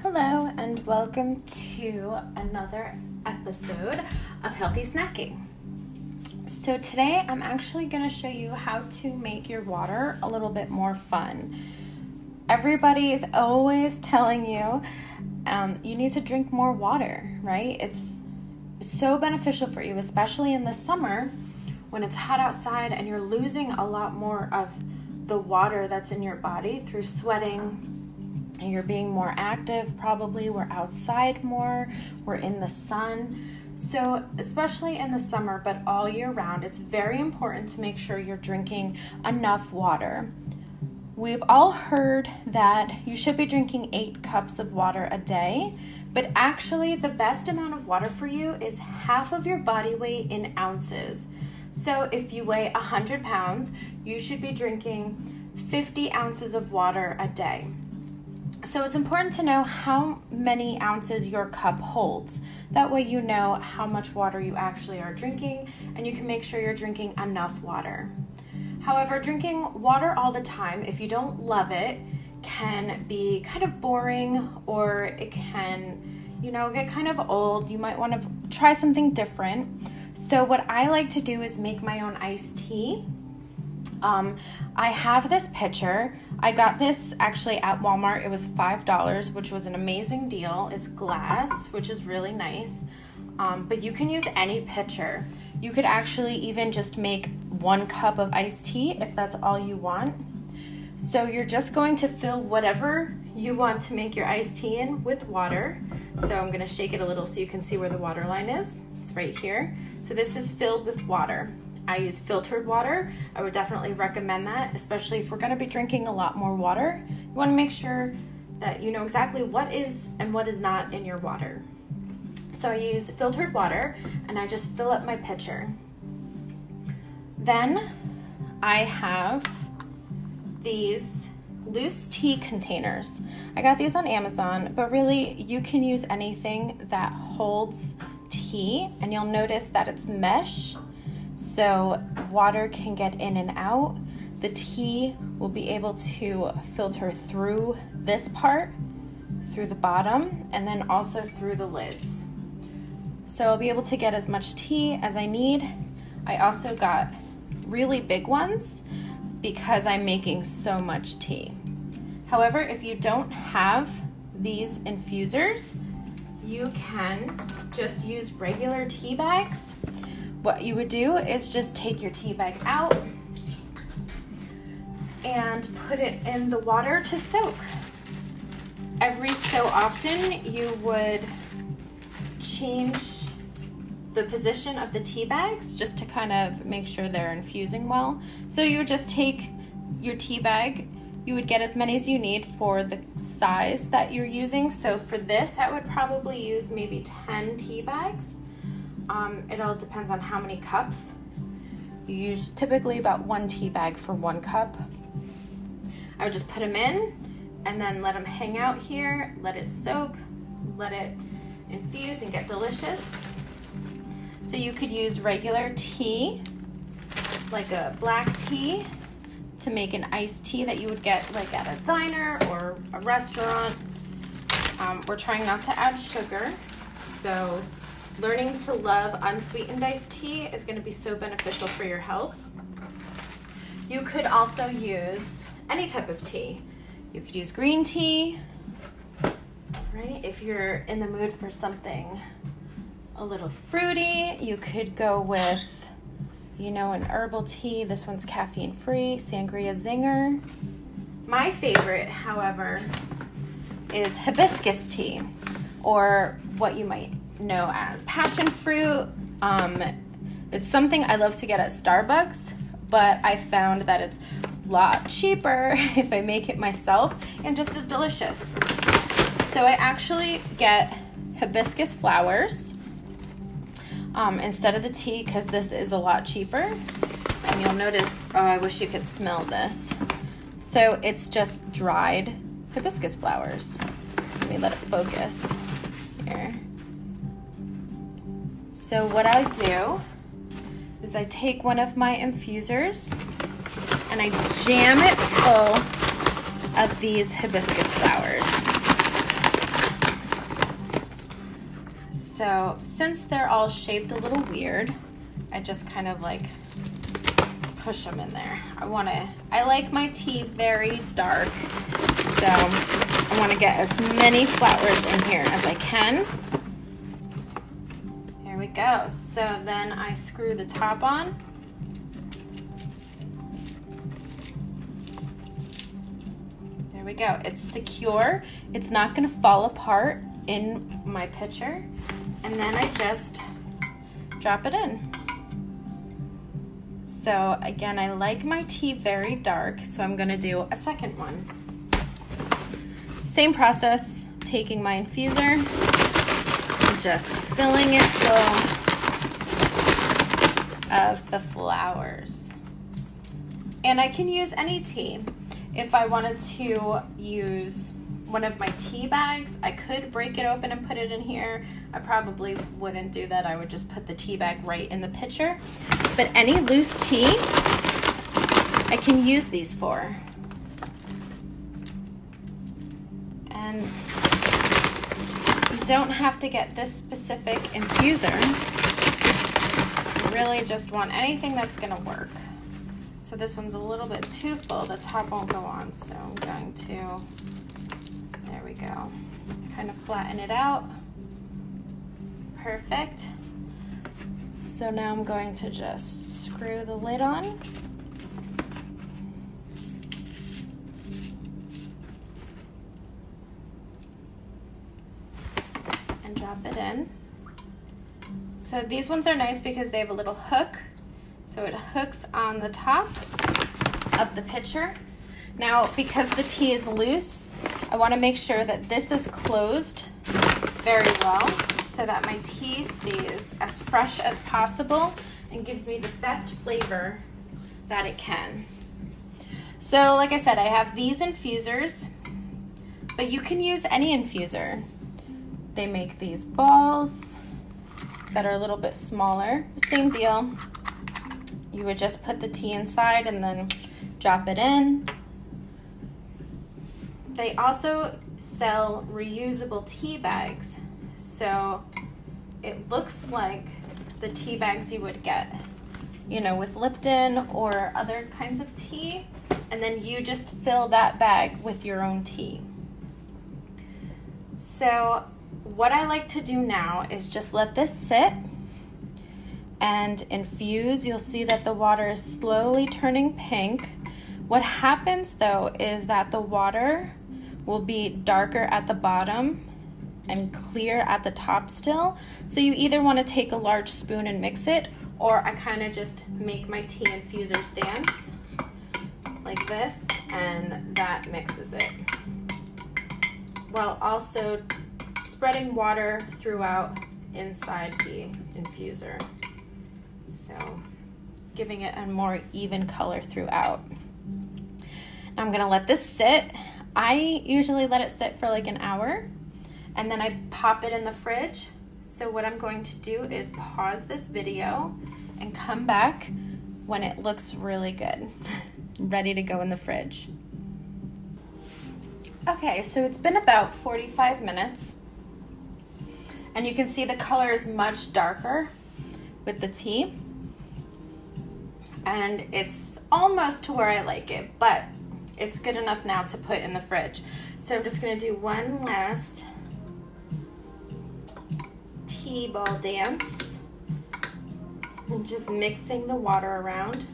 Hello and welcome to another episode of Healthy Snacking. So today I'm actually going to show you how to make your water a little bit more fun. Everybody is always telling you you need to drink more water, right? It's so beneficial for you, especially in the summer when it's hot outside and you're losing a lot more of the water that's in your body through sweating. And you're being more active, probably. We're outside more, we're in the sun. So especially in the summer, but all year round, it's very important to make sure you're drinking enough water. We've all heard that you should be drinking 8 cups of water a day, but actually the best amount of water for you is half of your body weight in ounces. So if you weigh 100 pounds, you should be drinking 50 ounces of water a day. So it's important to know how many ounces your cup holds. That way you know how much water you actually are drinking and you can make sure you're drinking enough water. However, drinking water all the time, if you don't love it, can be kind of boring, or it can, get kind of old. You might want to try something different. So what I like to do is make my own iced tea. I have this pitcher. I got this actually at Walmart. It was $5, which was an amazing deal. It's glass, which is really nice. But you can use any pitcher. You could actually even just make 1 cup of iced tea if that's all you want. So you're just going to fill whatever you want to make your iced tea in with water. So I'm going to shake it a little so you can see where the water line is. It's right here. So this is filled with water. I use filtered water. I would definitely recommend that, especially if we're going to be drinking a lot more water. You want to make sure that you know exactly what is and what is not in your water. So I use filtered water and I just fill up my pitcher. Then I have these loose tea containers. I got these on Amazon, but really you can use anything that holds tea, and you'll notice that it's mesh. So water can get in and out. The tea will be able to filter through this part, through the bottom, and then also through the lids. So I'll be able to get as much tea as I need. I also got really big ones because I'm making so much tea. However, if you don't have these infusers, you can just use regular tea bags. What you would do is just take your tea bag out and put it in the water to soak. Every so often you would change the position of the tea bags just to kind of make sure they're infusing well. So you would just take your tea bag. You would get as many as you need for the size that you're using. So for this, I would probably use maybe 10 tea bags. It all depends on how many cups. You use typically about 1 tea bag for 1 cup. I would just put them in and then let them hang out here, let it soak, let it infuse and get delicious. So you could use regular tea, like a black tea, to make an iced tea that you would get like at a diner or a restaurant. We're trying not to add sugar, so learning to love unsweetened iced tea is going to be so beneficial for your health. You could also use any type of tea. You could use green tea, right? If you're in the mood for something a little fruity, you could go with, an herbal tea. This one's caffeine free, sangria zinger. My favorite, however, is hibiscus tea, or what you might know as passion fruit. It's something I love to get at Starbucks, but I found that it's a lot cheaper if I make it myself and just as delicious. So I actually get hibiscus flowers instead of the tea because this is a lot cheaper. And you'll notice, I wish you could smell this. So it's just dried hibiscus flowers. Let me let it focus here. So what I do is I take one of my infusers and I jam it full of these hibiscus flowers. So since they're all shaped a little weird, I just kind of like push them in there. I like my tea very dark, so I want to get as many flowers in here as I can. There we go. So then I screw the top on. There we go. It's secure. It's not going to fall apart in my pitcher. And then I just drop it in. So again, I like my tea very dark, so I'm gonna do a second one. Same process, taking my infuser, and just filling it full of the flowers. And I can use any tea. If I wanted to use one of my tea bags, I could break it open and put it in here. I probably wouldn't do that. I would just put the tea bag right in the pitcher. But any loose tea, I can use these for. And you don't have to get this specific infuser. You really just want anything that's gonna work. So this one's a little bit too full. The top won't go on, so I'm going to, there we go. Kind of flatten it out. Perfect. So now I'm going to just screw the lid on. And drop it in. So these ones are nice because they have a little hook. So it hooks on the top of the pitcher. Now, because the tea is loose, I want to make sure that this is closed very well so that my tea stays as fresh as possible and gives me the best flavor that it can. So like I said, I have these infusers, but you can use any infuser. They make these balls that are a little bit smaller. Same deal. You would just put the tea inside and then drop it in. They also sell reusable tea bags. So it looks like the tea bags you would get, you know, with Lipton or other kinds of tea. And then you just fill that bag with your own tea. So what I like to do now is just let this sit and infuse. You'll see that the water is slowly turning pink. What happens though is that the water will be darker at the bottom and clear at the top still. So you either want to take a large spoon and mix it, or I kind of just make my tea infusers dance like this, and that mixes it, while also spreading water throughout inside the infuser. So giving it a more even color throughout. Now I'm gonna let this sit. I usually let it sit for like an hour, and then I pop it in the fridge. So what I'm going to do is pause this video and come back when it looks really good, ready to go in the fridge. Okay, so it's been about 45 minutes, and you can see the color is much darker with the tea, and it's almost to where I like it, but it's good enough now to put in the fridge. So I'm just gonna do one last tea ball dance and just mixing the water around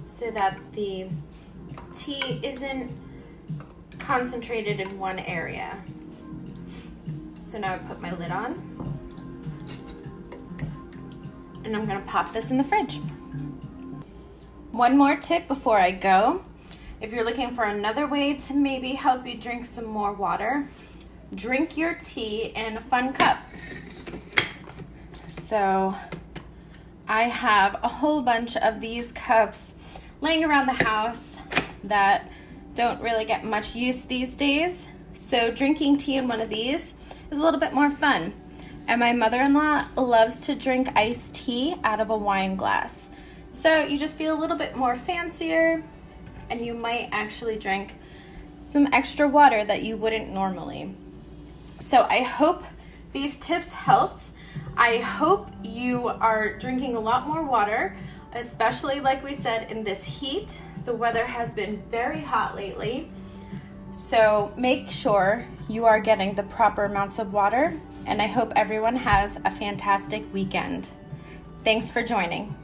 so that the tea isn't concentrated in one area. So now I put my lid on, and I'm gonna pop this in the fridge. One more tip before I go. If you're looking for another way to maybe help you drink some more water, drink your tea in a fun cup. So I have a whole bunch of these cups laying around the house that don't really get much use these days. So drinking tea in one of these is a little bit more fun. And my mother-in-law loves to drink iced tea out of a wine glass. So you just feel a little bit more fancier, and you might actually drink some extra water that you wouldn't normally. So I hope these tips helped. I hope you are drinking a lot more water, especially like we said in this heat. The weather has been very hot lately. So make sure you are getting the proper amounts of water, and I hope everyone has a fantastic weekend. Thanks for joining.